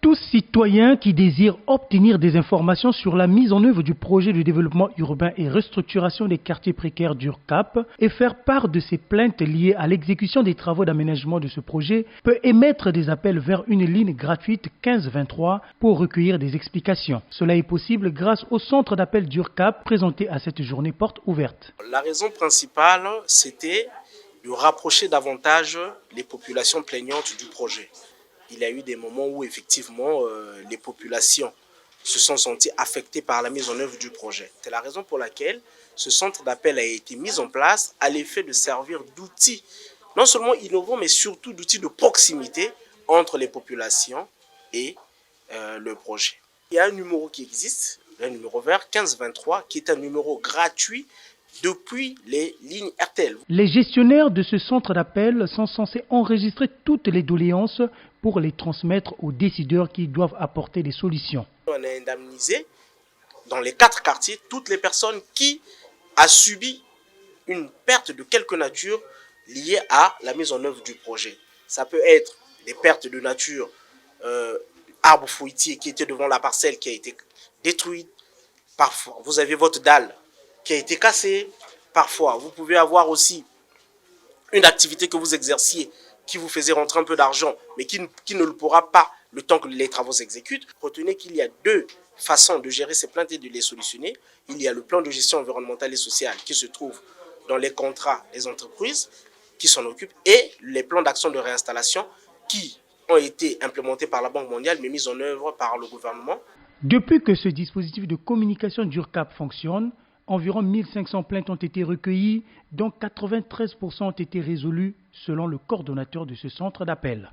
Tout citoyen qui désire obtenir des informations sur la mise en œuvre du projet de développement urbain et restructuration des quartiers précaires d'URCAP et faire part de ses plaintes liées à l'exécution des travaux d'aménagement de ce projet peut émettre des appels vers une ligne gratuite 1523 pour recueillir des explications. Cela est possible grâce au centre d'appel d'URCAP présenté à cette journée porte ouverte. La raison principale, c'était de rapprocher davantage les populations plaignantes du projet. Il y a eu des moments où effectivement les populations se sont senties affectées par la mise en œuvre du projet. C'est la raison pour laquelle ce centre d'appel a été mis en place à l'effet de servir d'outil non seulement innovant mais surtout d'outil de proximité entre les populations et le projet. Il y a un numéro qui existe, un numéro vert 1523 qui est un numéro gratuit depuis les lignes RTL. Les gestionnaires de ce centre d'appel sont censés enregistrer toutes les doléances pour les transmettre aux décideurs qui doivent apporter des solutions. On a indemnisé dans les 4 quartiers toutes les personnes qui ont subi une perte de quelque nature liée à la mise en œuvre du projet. Ça peut être des pertes de nature, arbre fruitier qui était devant la parcelle qui a été détruite. Parfois, vous avez votre dalle qui a été cassée. Parfois, vous pouvez avoir aussi une activité que vous exerciez qui vous faisait rentrer un peu d'argent, mais qui ne le pourra pas le temps que les travaux s'exécutent. Retenez qu'il y a 2 façons de gérer ces plaintes et de les solutionner. Il y a le plan de gestion environnementale et sociale qui se trouve dans les contrats des entreprises qui s'en occupent et les plans d'action de réinstallation qui ont été implémentés par la Banque mondiale mais mis en œuvre par le gouvernement. Depuis que ce dispositif de communication d'URCAP fonctionne, environ 1500 plaintes ont été recueillies, dont 93% ont été résolues selon le coordonnateur de ce centre d'appel.